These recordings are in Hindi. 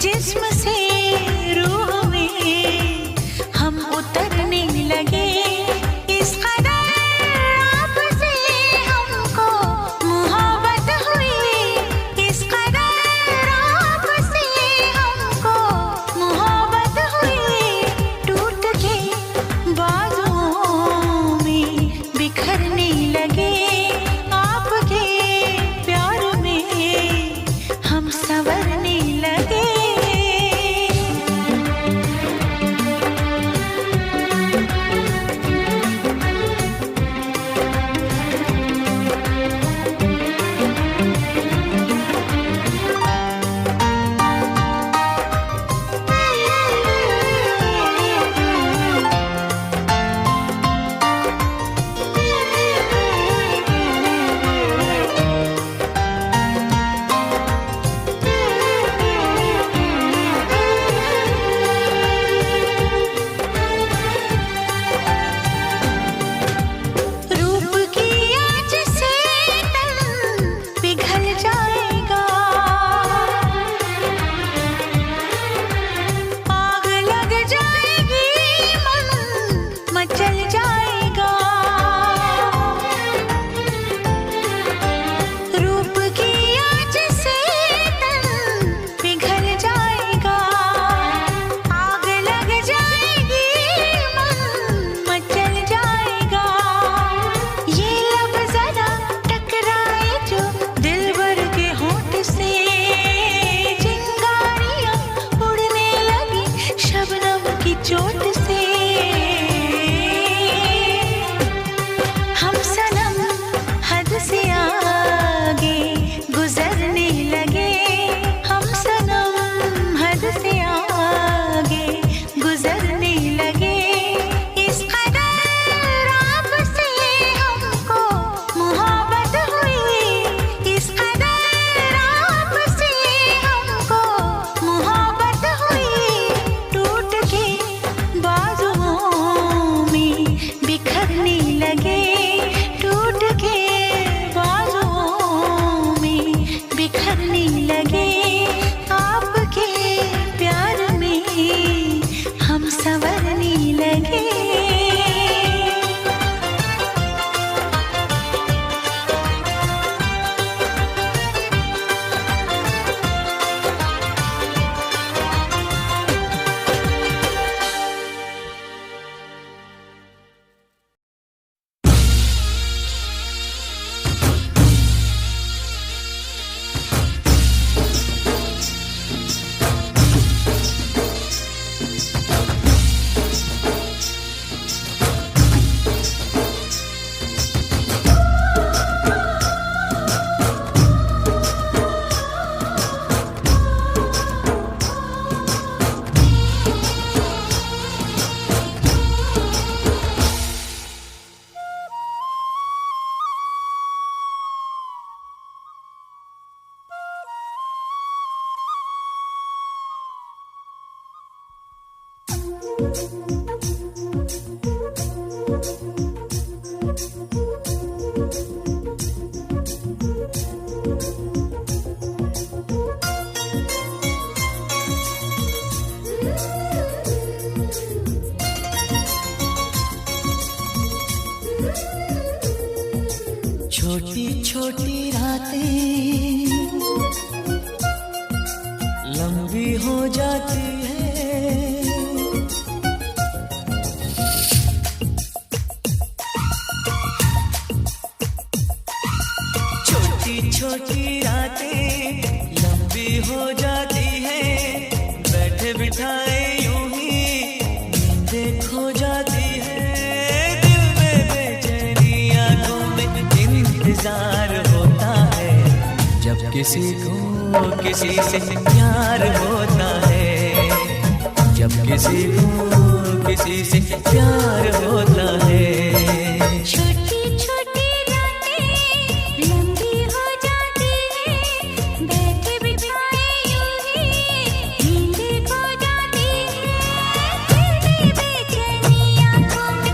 जिस्म से रूह में हम उतरने लगे। इस कदर आपसे हमको मोहब्बत हुई, इस कदर आपसे हमको मोहब्बत हुई। टूट के बाजुओं में बिखरने लगे, आपके प्यार में हम संवरने लगे। रूप की आँच से तन पिघल जाएगा, आग लग जाएगी, मन मचल जाएगा। रूप की आँच से तन पिघल जाएगा, आग लग जाएगी, मन मचल जाएगा। ये लब जरा टकराए जो दिलबर के होंठ से, चिंगारियां उड़ने लगी शबनम की चोट से। हम सनम हद से आगे गुजरने लगे, हम सनम हद से आगे गुजरने लगे। इस कदर आपसे हमको मोहब्बत हुई, इस कदर आपसे हमको मोहब्बत हुई। टूट के बाजुओं में बिखरने लगे, टूट के बाजुओं में बिखरने लगे। आपके प्यार में हम संवरने लगे। छोटी छोटी रातें लंबी हो जाती है, छोटी छोटी रातें लंबी हो जाती है। बैठे बिठाए यूं ही नींदें खो जाती है। दिल में बेचैनी, आंखों में इंतजार होता है, जब किसी को किसी से प्यार होता है, जब किसी को किसी से प्यार होता है। छोटी छोटी रातें लंबी हो जाती है, बैठे बिठाए यूं ही नींद खो जाती है। दिल में बेचैनी, आंखों में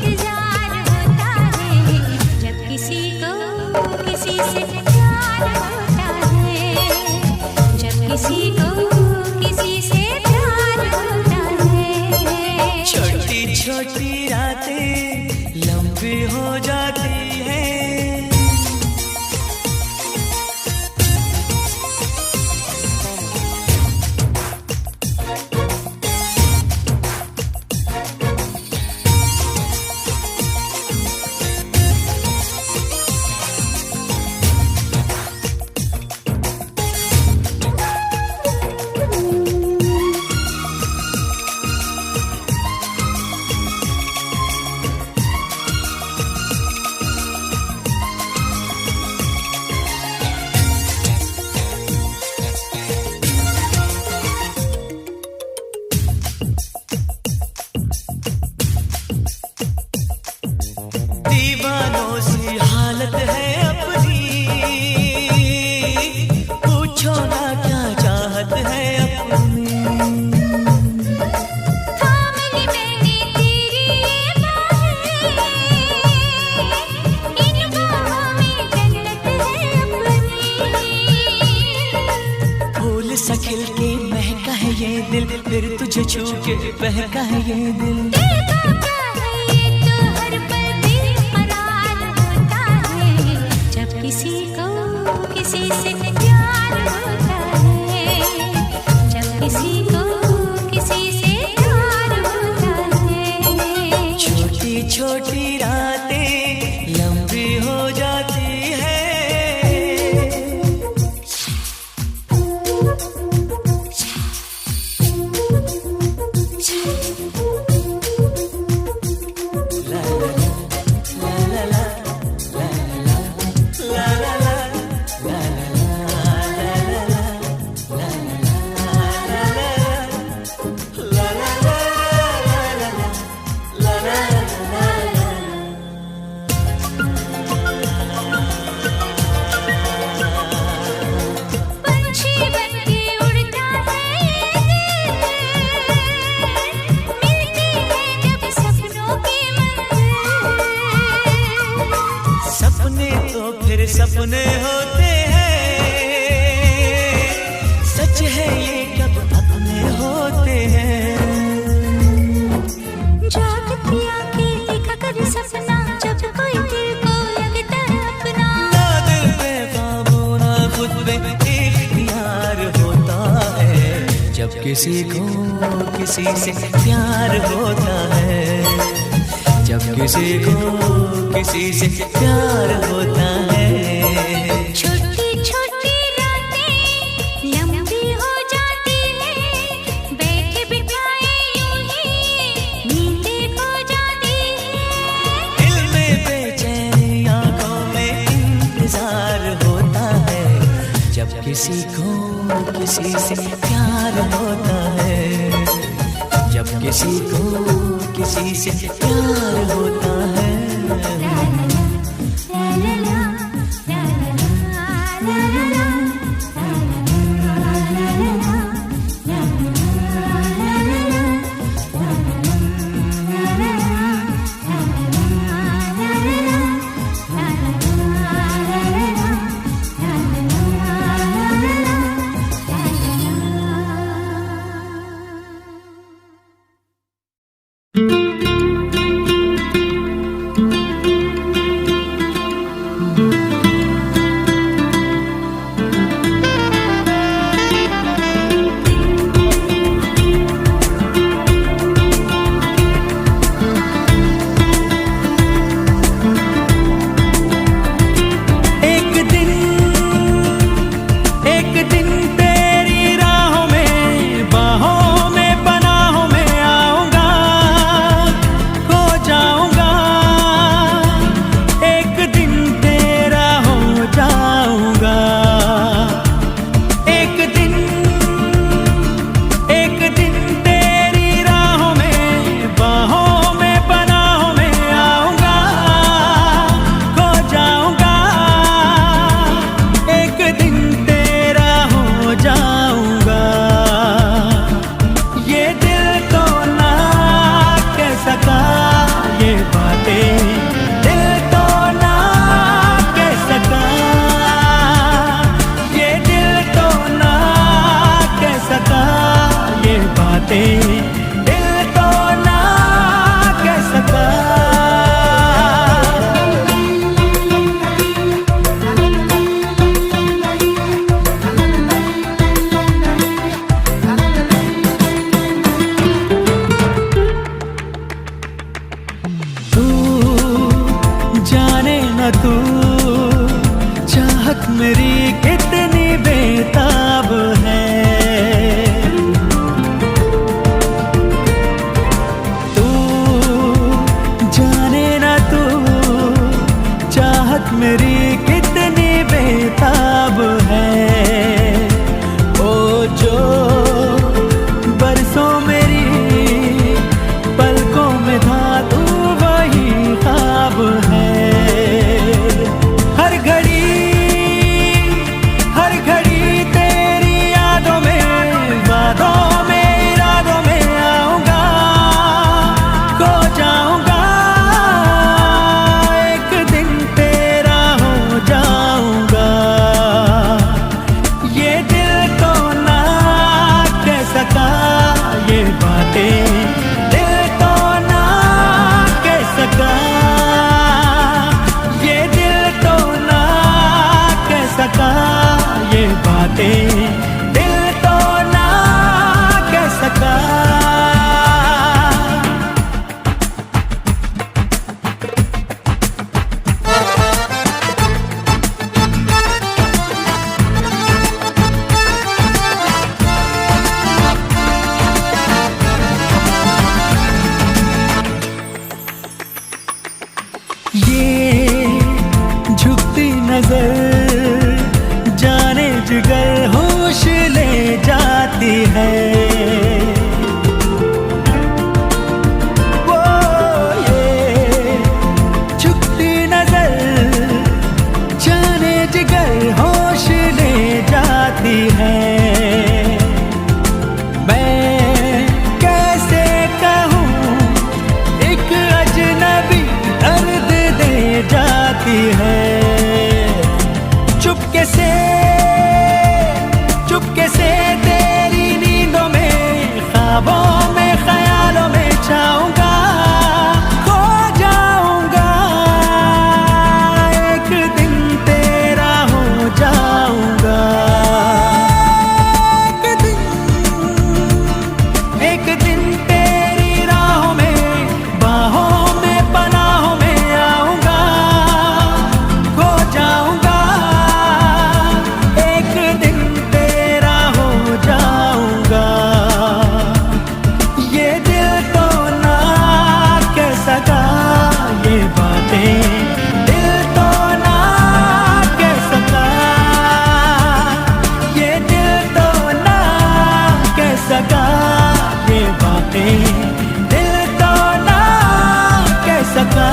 इंतजार होता है, जब किसी को किसी से प्यार होता है, जब किसी को अपनी। थाम ली मैंने तेरी बाहें, इन बाहों में जन्नत है अपनी। फूल सा खिल के महका है ये दिल, फिर तुझे छू के बहका है ये दिल। देखा क्या है ये तो हर पल बेकरार होता है, जब किसी को किसी से प्यार होता है, जब किसी को किसी से प्यार होता है। छोटी छोटी रातें लंबी हो जाती है। ला ला ला ला ला ला ला ला पंछी बनके उड़ता है मिलती है जब सपनों की मंजिल। सपने तो फिर सपने होते हैं, सच है ये कब अपने होते हैं। जागती आंखें देखा कर सपना, जब कोई दिल को लगता है अपना। ना दिल पे काबू ना खुद पे इख्तियार होता है, जब किसी को किसी से प्यार होता है, जब किसी को किसी से प्यार होता है। छोटी छोटी रातें लंबी हो जाती है, बैठे बिठाए यूं ही नींदें खो जाती है। दिल में बेचैनी आंखों में इंतजार होता है, जब किसी को किसी से प्यार होता है, जब किसी को किसी से प्यार होता है। ला ला ला ला ला ला ला है। वो ये झुकती नजर जाने जिगर होश ले जाती है। मैं कैसे कहूँ एक अजनबी दर्द दे जाती है। चुपके से तेरी नींदों में ख्वाबों में ख्यालों में जाऊंगा, खो जाऊंगा, एक दिन तेरा हो जाऊंगा। एक दिन तेरी राहों में बाहों में पनाहों में आऊंगा, खो जाऊंगा, एक दिन तेरा हो जाऊंगा। ये दिल तो ना कह सका ये बातें, दिल तो ना कह सका, ये दिल तो ना कह सका ये बातें, दिल तो ना कह सका।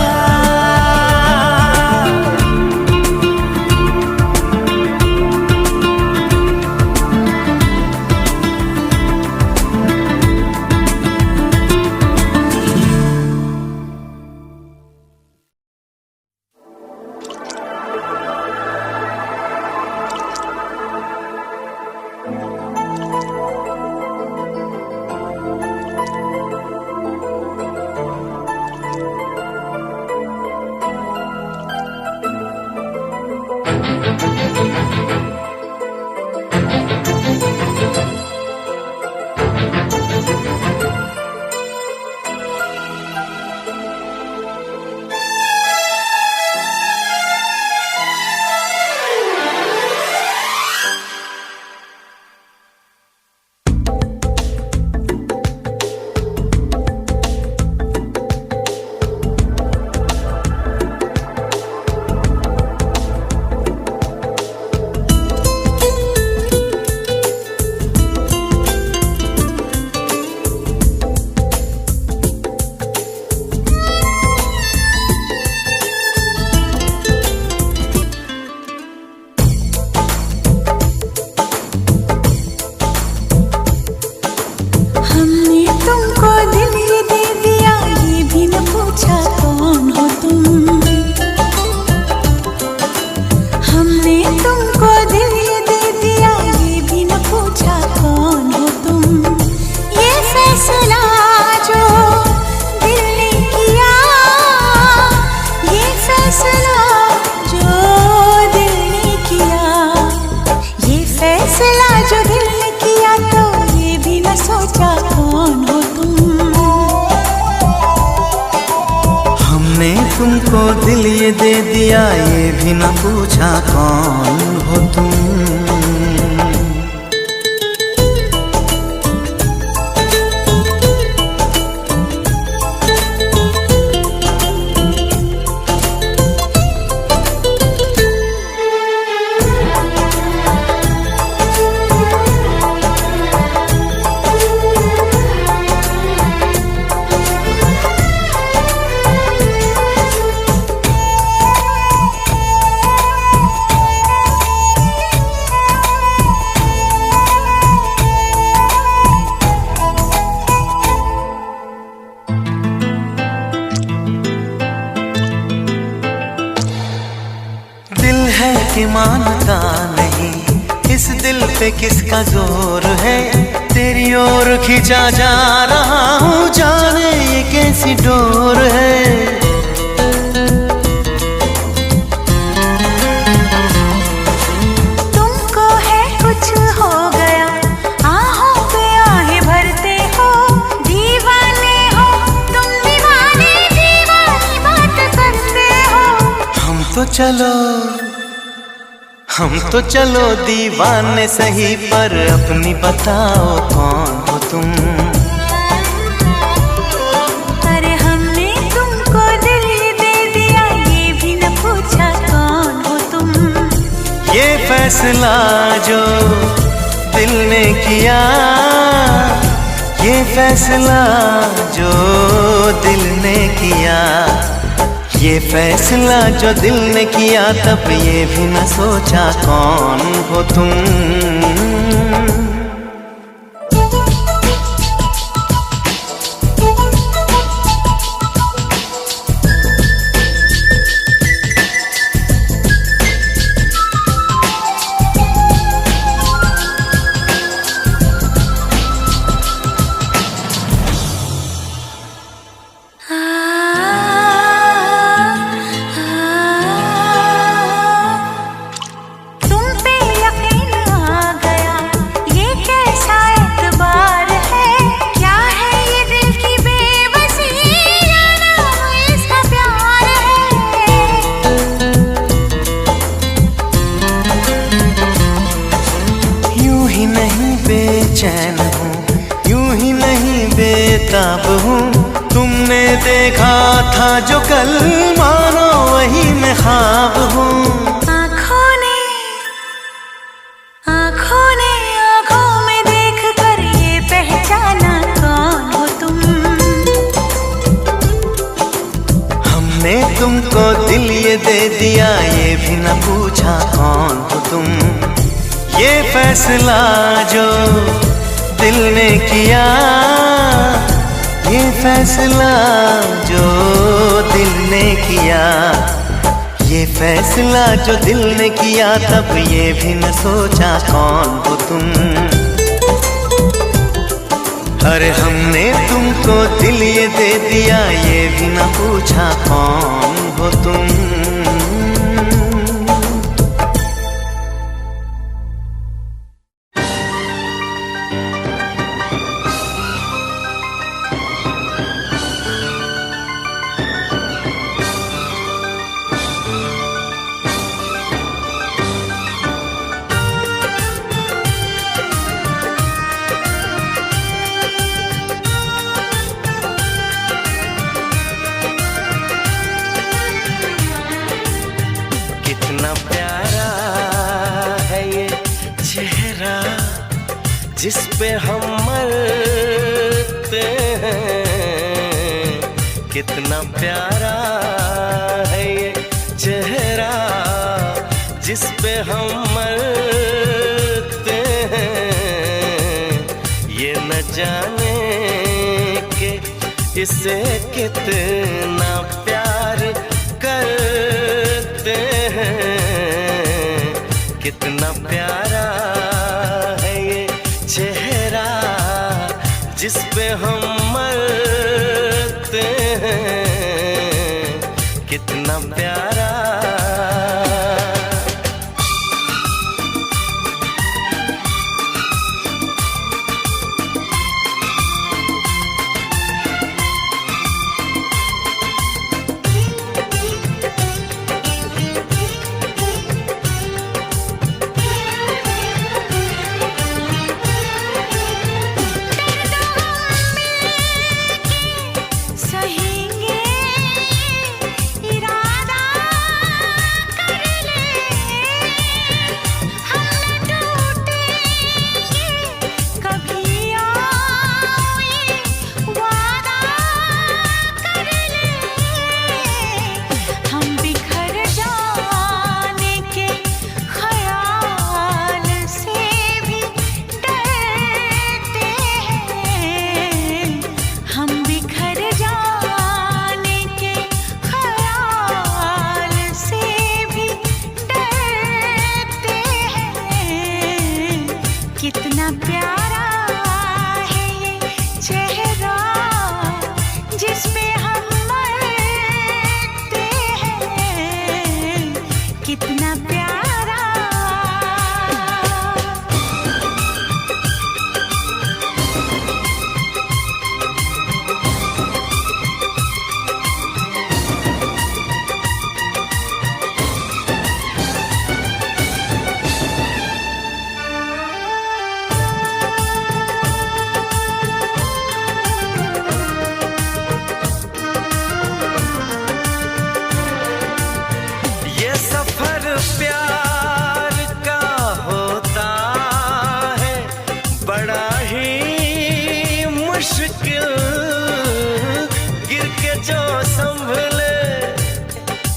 तुमको दिल ये दे दिया, ये भी न पूछा कौन हो तुम। कि मानता नहीं इस दिल पे किसका जोर है, तेरी ओर खिंचा जा रहा हूँ, जाने ये कैसी डोर है। तुमको है कुछ हो गया, आहों पे आहें भरते हो, दीवाने हो तुम, दीवाने दीवानी बात करते हो। हम तो चलो दीवाने सही, पर अपनी बताओ कौन हो तुम। अरे हमने तुमको दिल दे दिया, ये भी न पूछा कौन हो तुम। ये फैसला जो दिल ने किया फैसला जो दिल ने किया, ये फैसला जो दिल ने किया, तब ये भी न सोचा कौन हो तुम। चैन हूँ, यूं ही नहीं बेताब हूँ। तुमने देखा था जो कल, मानो वही मैं ख्वाब हूँ। आँखों ने आँखों में देख कर ये पहचाना कौन हो तुम। हमने तुमको दिल ये दे दिया, ये भी न पूछा कौन हो तुम। ये फैसला जो दिल ने किया, ये फैसला जो दिल ने किया, ये फैसला जो दिल ने किया, तब ये भी न सोचा कौन हो तुम। अरे हमने तुमको दिल ये दे दिया, ये भी न पूछा कौन हो तुम। जिस पे हम मरते हैं, कितना प्यारा है ये चेहरा जिस पे हम मरते हैं। ये न जाने कि इसे कितना प्यार करते हैं। कितना प्यारा चेहरा जिस पे हम मरते हैं, कितना प्यारा। सहेंगे इरादा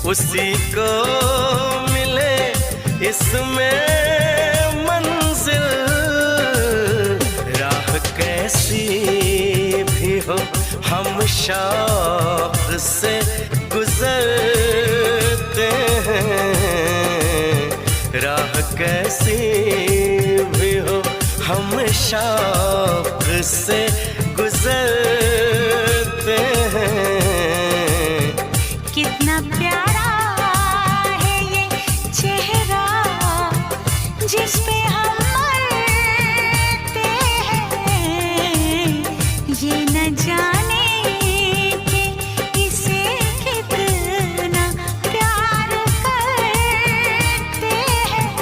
उसी को मिले इसमें मंजिल। राह कैसी भी हो हम शौक से गुजरते हैं। राह कैसी भी हो हम शौक से गुजरते हैं। कितना प्यारा है ये चेहरा जिस पे हम मरते हैं। ये न जाने कि इसे कितना प्यार करते हैं।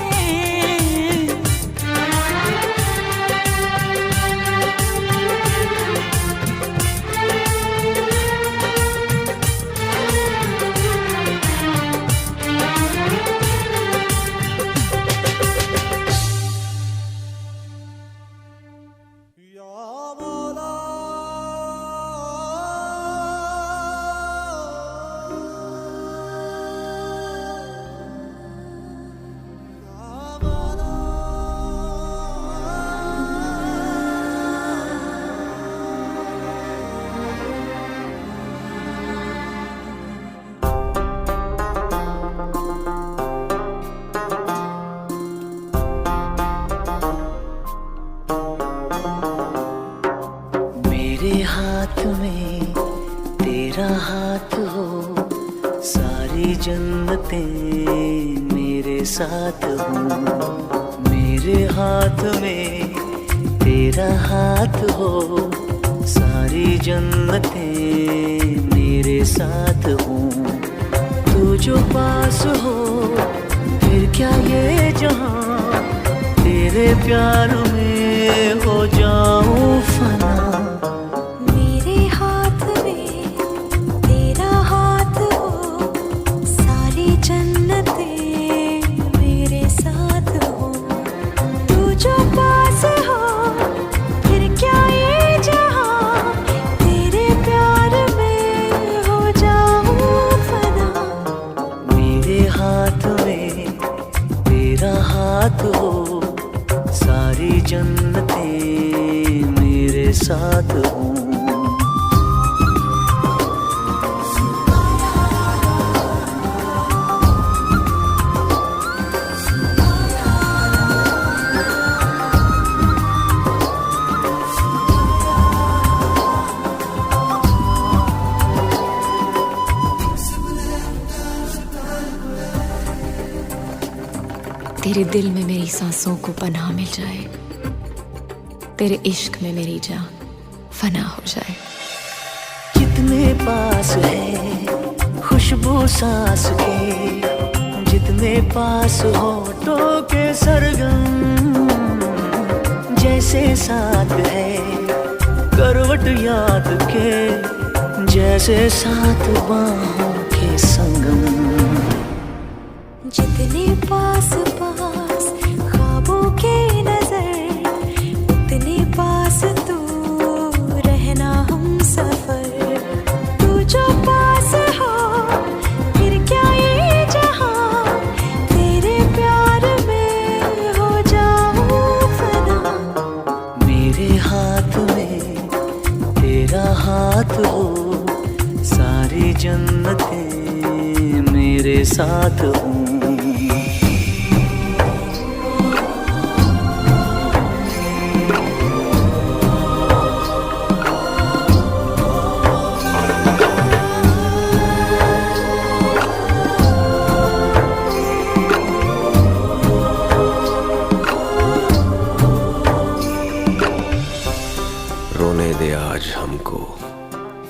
मेरे हाथ में तेरा हाथ हो, सारी जन्नतें मेरे साथ हो। मेरे हाथ में तेरा हाथ हो, सारी जन्नतें मेरे साथ हो। तू जो पास हो फिर क्या ये जहां, तेरे प्यार में हो जाऊं फना। मेरे हाथ में तेरा हाथ हो, सारी जन्नतें मेरे साथ हो। तू जो पास हो फिर क्या ये जहां, तेरे प्यार में हो जाऊं फना। मेरे हाथ में तेरा हाथ हो, सारी जन्नतें मेरे साथ हो। तेरे दिल में मेरी सांसों को पनाह मिल जाए, तेरे इश्क में मेरी जान फना हो जाए। जितने पास है खुशबू सांस के, जितने पास होठों के सरगम, जैसे साथ है करवट याद के, जैसे साथ बाहों के संगम। जितने पास पास ख्वाबों के नजर, उतने पास तू रहना हम सफर। तू जो पास हो फिर क्या ये जहां, तेरे प्यार में हो जाऊं फना। मेरे हाथ में तेरा हाथ हो, सारी जन्नतें मेरे साथ हो। रोने दे आज हमको,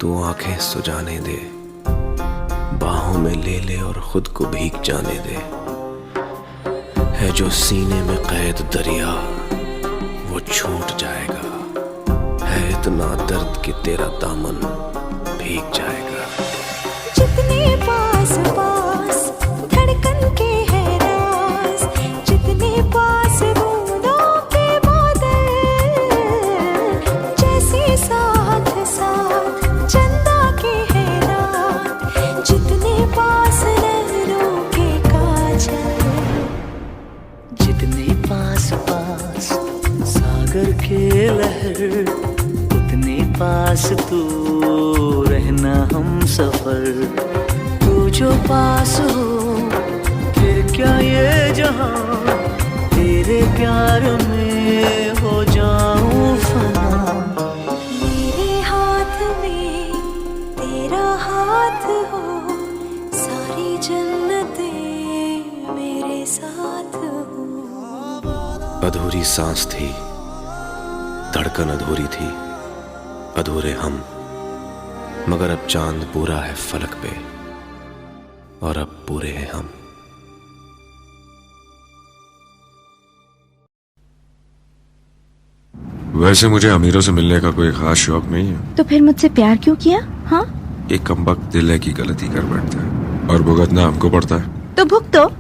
तू आंखें सुजाने दे, बाहों में ले ले और खुद को भीग जाने दे। है जो सीने में कैद दरिया वो छूट जाएगा, है इतना दर्द कि तेरा दामन भीग जाएगा। जितने पास पास धड़कन के है राज, जितने पास बूंदों के बादल, जैसे साथ साथ चंदा के है रात। जितने पास पास तू रहना हम सफर, तू जो पास हो फिर क्या ये जहां, तेरे प्यार में हो जाऊं फना। मेरे हाथ में तेरा हाथ हो, सारी जन्नतें मेरे साथ हो। अधूरी सांस थी, धड़कन अधूरी थी, अधूरे हम, मगर अब चांद पूरा है फलक पे और अब पूरे हैं हम। वैसे मुझे अमीरों से मिलने का कोई खास शौक नहीं है। तो फिर मुझसे प्यार क्यों किया? हाँ, एक कमबख्त दिल है की गलती कर बैठता है और भुगतना हमको पड़ता है। तो भुगतो।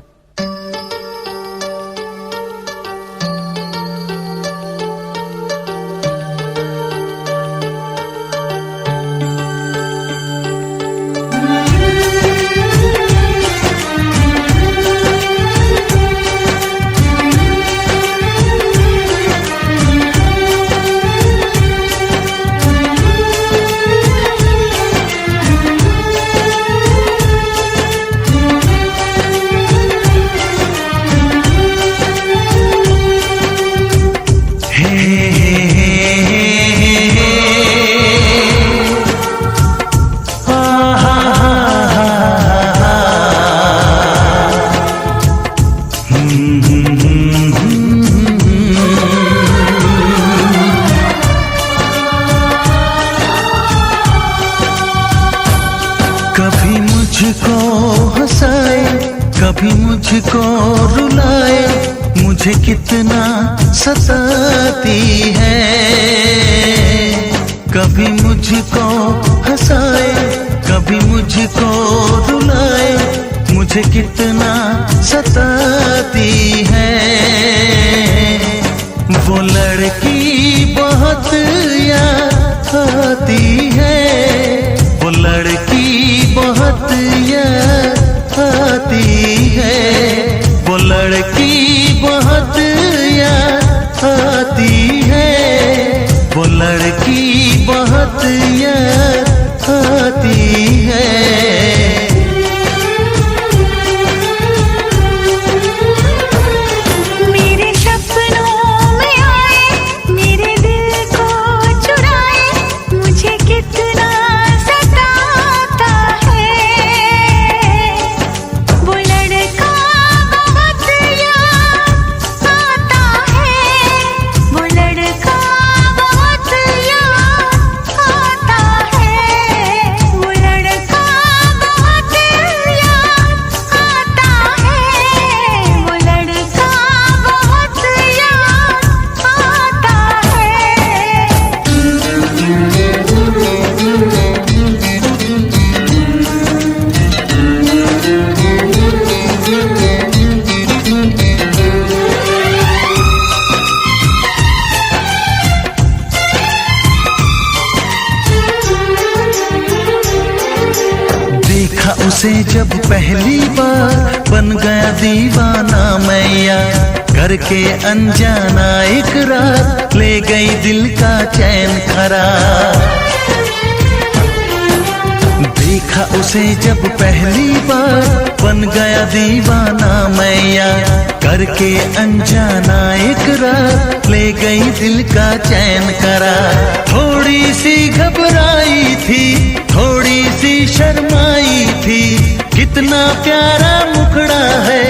कभी मुझको हंसाए, कभी मुझको रुलाए, मुझे कितना सताती है। कभी मुझको हंसाए, कभी मुझको रुलाए, मुझे कितना सताती है। वो लड़की बहुत याद आती है, वो लड़की बहुत याद आती है, वो लड़की बहुत याद आती है, वो लड़की बहुत याद आती है। मेरे सपनों में आए, मेरे दिल को चुराए, मुझे कितना सताता है। वो लड़का बहुत याद आता है, वो लड़का बहुत याद आता है, वो लड़का बहुत याद आता है, वो लड़का बहुत याद आता देखा उसे जब पहली बार, बन गया दीवाना मैया, करके अनजाना इकरार, ले गई दिल का चैन करार। देखा उसे जब पहली बार, बन गया दीवाना मैया, करके अनजाना इकरार, ले गई दिल का चैन करार। थोड़ी सी घबराई थी, थोड़ी सी शर्माई थी, कितना प्यारा मुखड़ा है,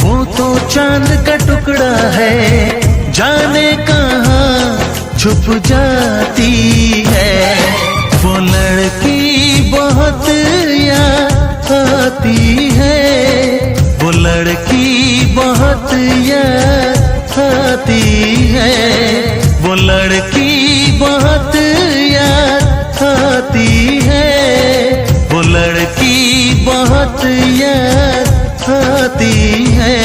वो तो चांद का टुकड़ा है, जाने कहाँ छुप जाती है। वो लड़की बहुत याद आती है, वो लड़की बहुत याद आती है, वो लड़की बहुत याद आती है, वो लड़की बहुत याद आती है।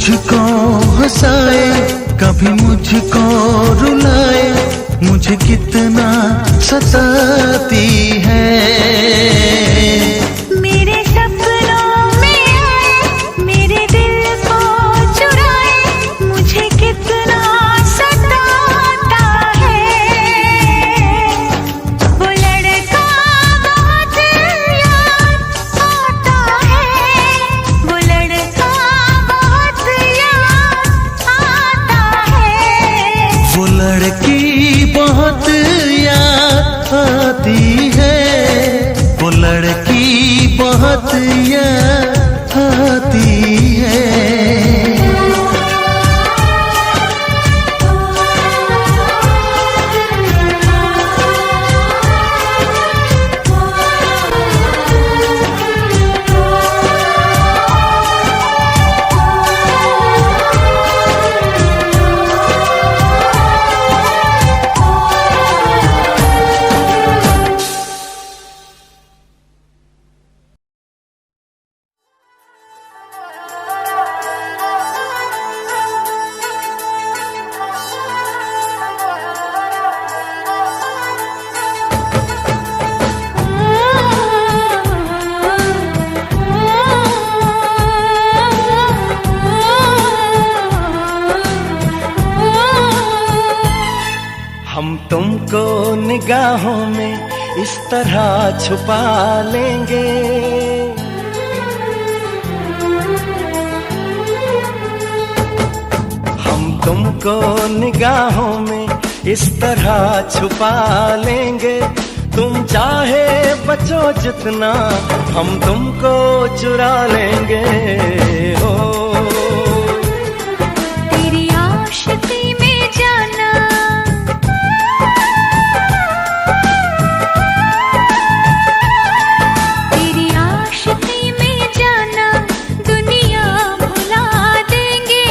मुझको हंसाए, कभी मुझको रुलाए, मुझे कितना सताती है। मेरे सपनों में आए, मेरे दिल को चुराए, मुझे कितना सताता है। वो लड़का बहुत याद आता है, वो लड़का बहुत याद आता है। वो लड़की बहुत याद आती है, वो लड़की बहुत याद आती है। हम तुमको निगाहों में इस तरह छुपा लेंगे, हम तुमको निगाहों में इस तरह छुपा लेंगे। तुम चाहे बचो जितना, हम तुमको चुरा लेंगे। हो तेरी आशिकी में जाना, तेरी आशिकी में जाना, दुनिया भुला देंगे।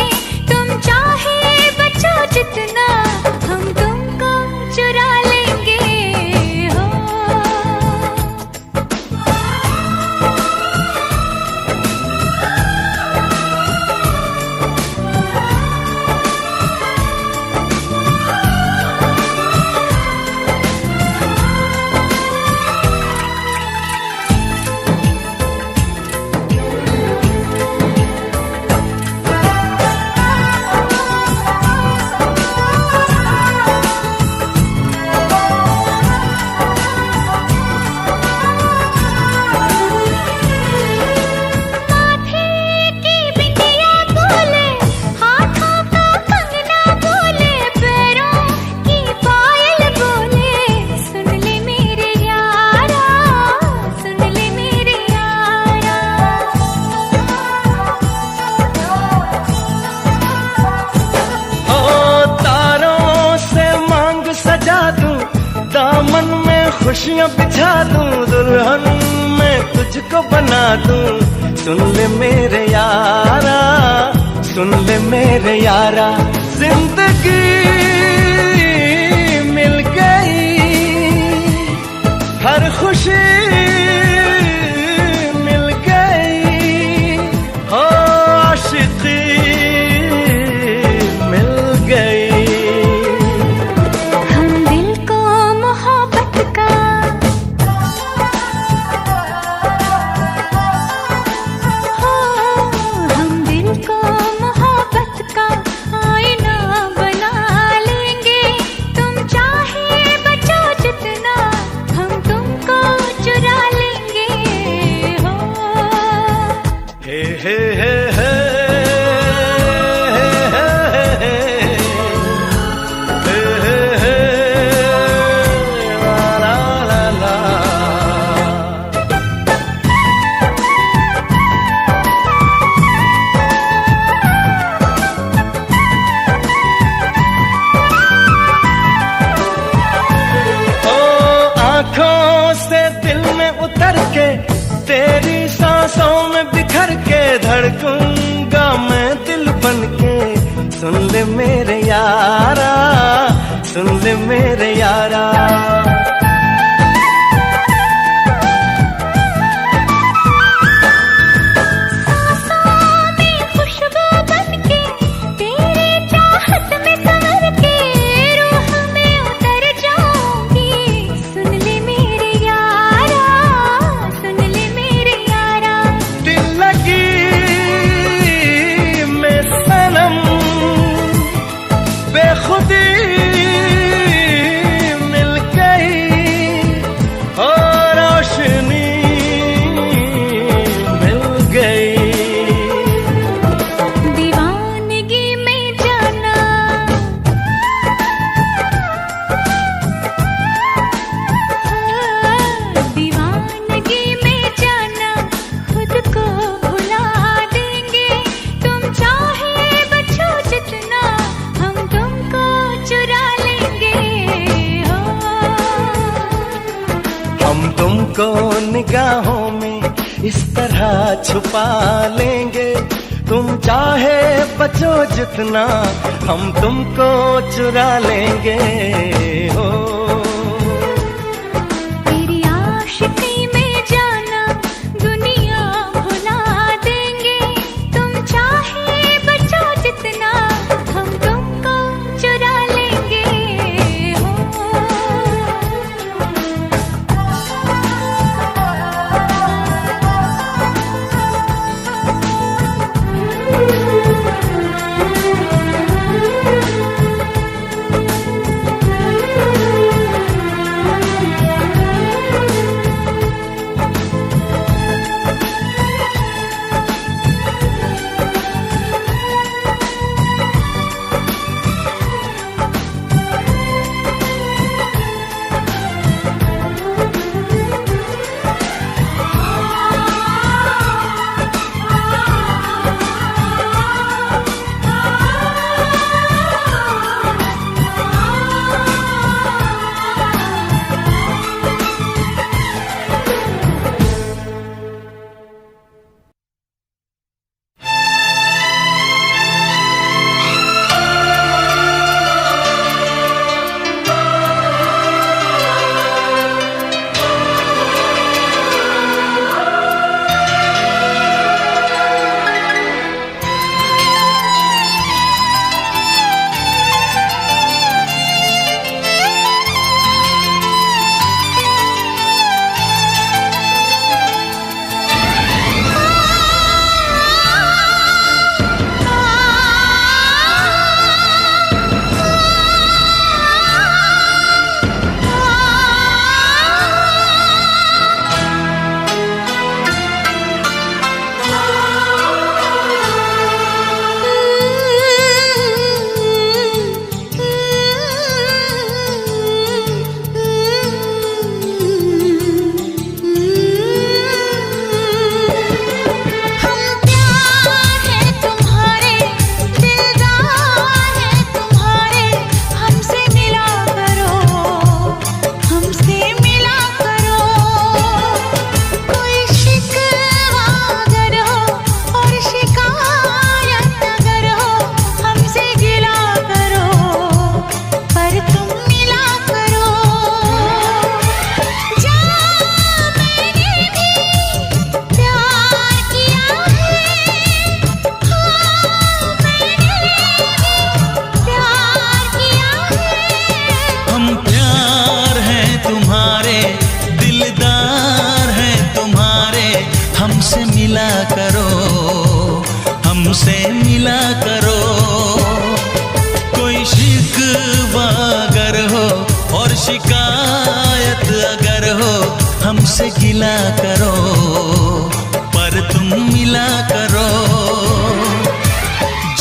तुम चाहे बचो जितना, हम तुमको चुरा लेंगे। हो खुशियाँ बिछा दूं, दुल्हन मैं तुझको बना दूं। सुन ले मेरे यारा, सुन ले मेरे यारा, जिंदगी मिल गई, हर खुशी मिल गई, हो आशिकी मिल गई। तेरी सांसों में बिखर के धड़कूंगा मैं दिल बनके। सुन ले मेरे यारा, सुन ले मेरे यारा। सांसों में खुशबू बनके निगाहों में इस तरह छुपा लेंगे। तुम चाहे बचो जितना, हम तुमको चुरा लेंगे। हो तेरी आशिकी में जाना दुनिया भुला देंगे। तुम चाहे बचो जितना, हम तुमको चुरा लेंगे। हमसे मिला करो। कोई शिकवा अगर हो और शिकायत अगर हो, हमसे गिला करो, पर तुम मिला करो।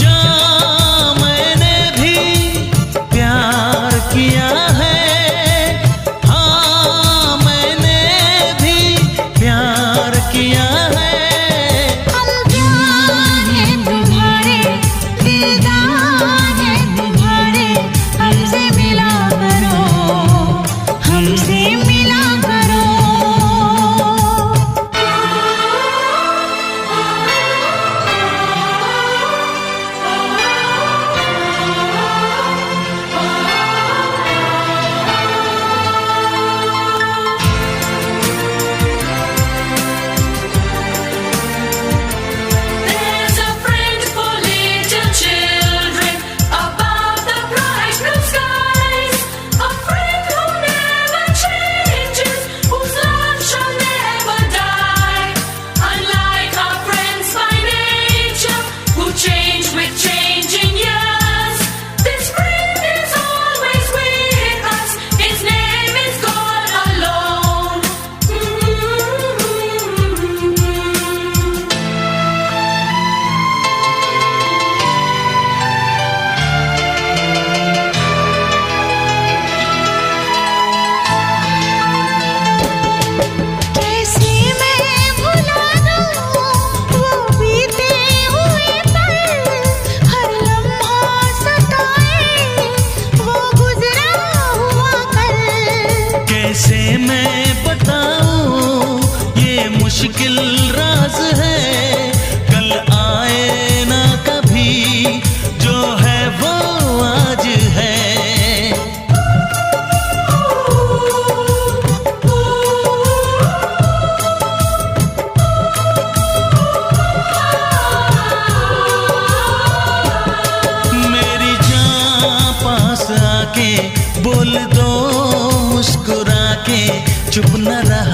जा मैंने भी प्यार किया है, हाँ मैंने भी प्यार किया है।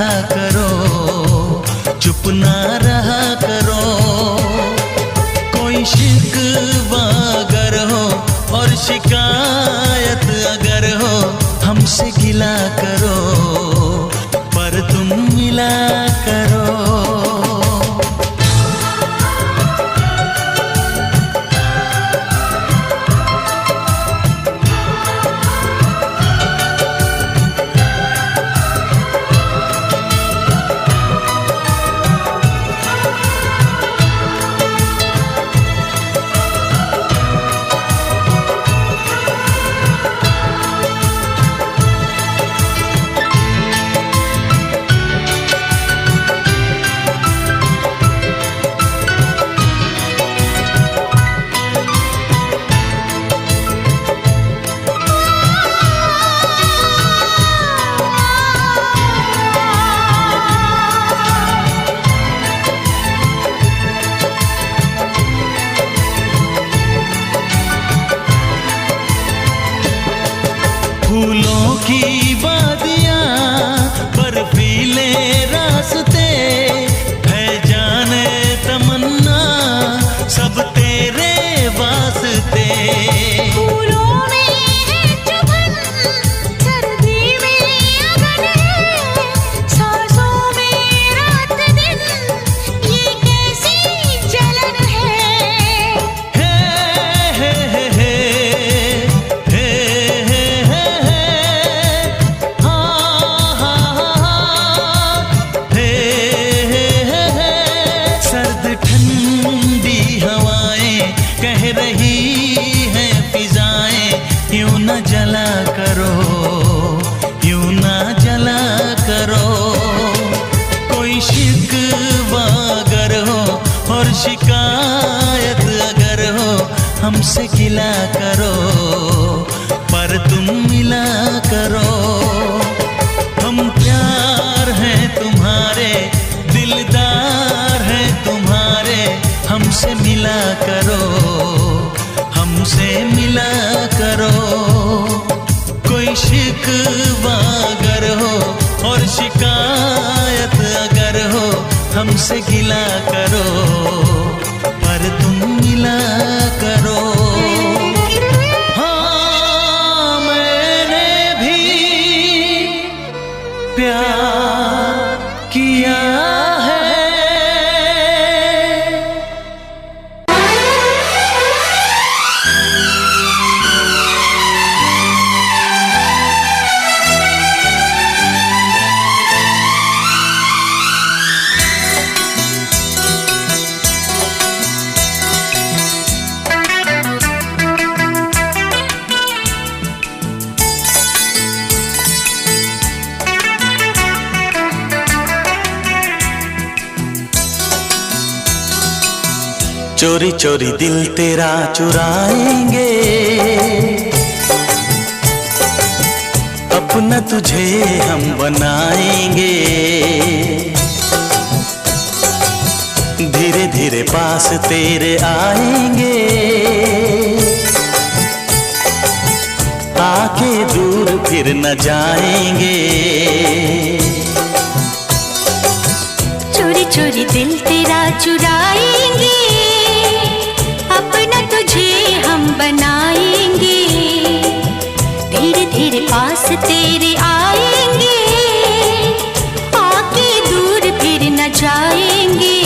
रहा करो, चुप ना रहा करो। कोई शिकवा अगर हो और शिकायत अगर हो, हमसे गिला करो, पर तुम मिला करो। फूलों की वादियां, बर्फीले रास्ते, है जाने तमन्ना सब तेरे वास्ते। फूलों में है चुभन, सर्दी में अगन है, सांसों में रात दिन, ये कैसी जलन है। सर्द ठंडी हवाएं कह रही हैं फिजाएं, यूं न जला करो, यूं न जला करो। कोई शिकवा अगर हो और शिकायत अगर हो, हमसे गिला करो, पर तुम मिला करो। हम प्यार हैं तुम्हारे, दिलदार हैं तुम्हारे, हमसे मिला करो, हमसे मिला करो। कोई शिकवा अगर हो और शिकायत अगर हो, हमसे गिला करो, पर तुम मिला करो। हाँ, मैंने भी प्यार किया है। चोरी चोरी दिल तेरा चुराएंगे, अपना तुझे हम बनाएंगे। धीरे धीरे पास तेरे आएंगे, आके दूर फिर न जाएंगे। चोरी चोरी दिल तेरा चुराएंगे, अपना तुझे हम बनाएंगे। धीरे धीरे पास तेरे आएंगे, आके दूर फिर न जाएंगे।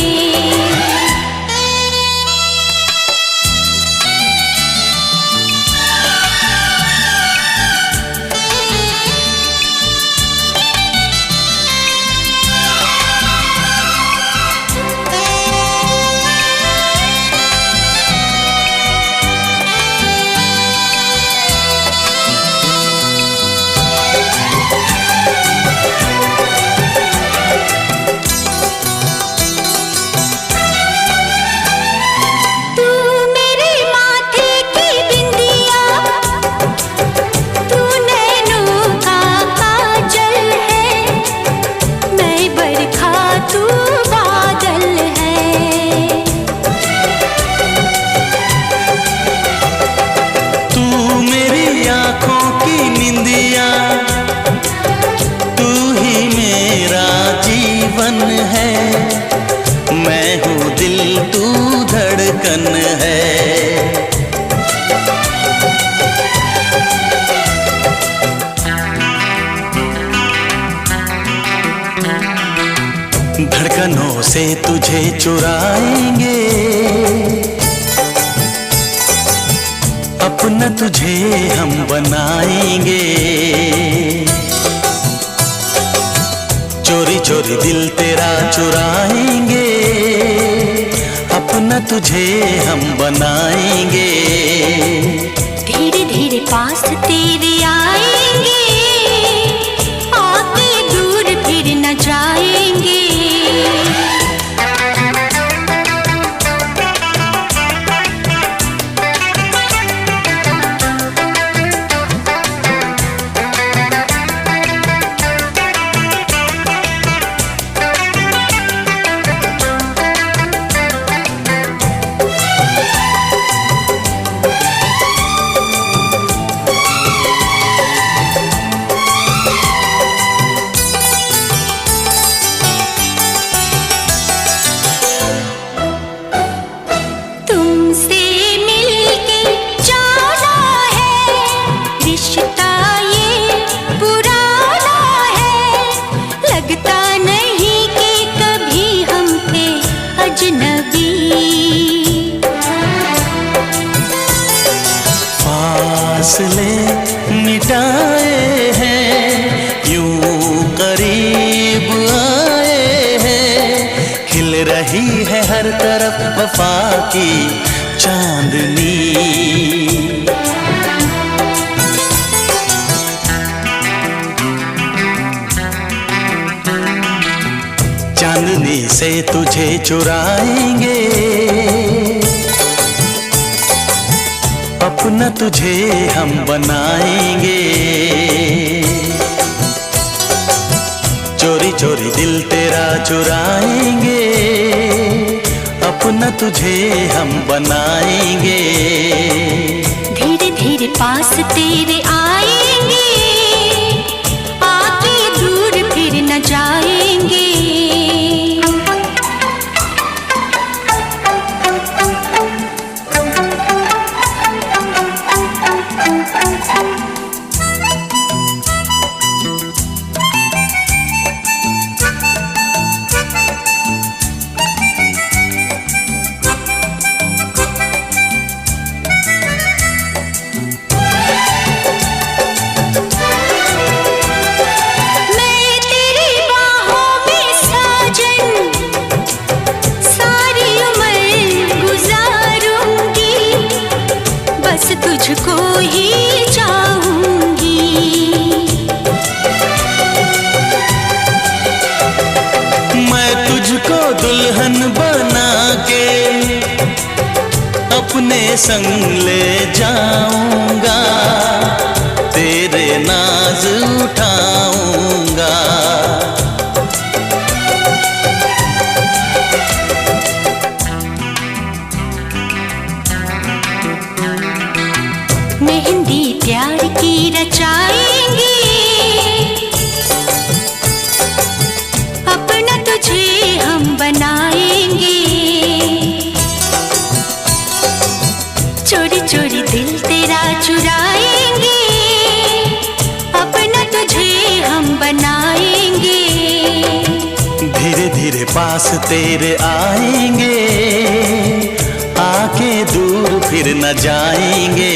तुझे चुराएंगे, अपना तुझे हम बनाएंगे। चोरी चोरी दिल तेरा चुराएंगे, अपना तुझे हम बनाएंगे। धीरे धीरे पास तेरे आएंगे, आके दूर फिर न जाएंगे। फासले मिटाए हैं, यूं करीब आए हैं। खिल रही है हर तरफ वफा की चांदनी। चांदनी से तुझे चुराएंगे, अपना तुझे हम बनाएंगे। चोरी चोरी दिल तेरा चुराएंगे, अपना तुझे हम बनाएंगे। धीरे धीरे पास तेरे आएंगे, आके दूर फिर न जाएंगे। तुझको ही चाहूंगी, मैं तुझको दुल्हन बना के अपने संग ले जाऊंगा, तेरे नाज उठाऊंगा। मेहंदी प्यार की रचाएंगे, अपना तुझे हम बनाएंगे। चोरी चोरी दिल तेरा चुराएंगे, अपना तुझे हम बनाएंगे। धीरे धीरे पास तेरे आएंगे, आके दूर फिर न जाएंगे।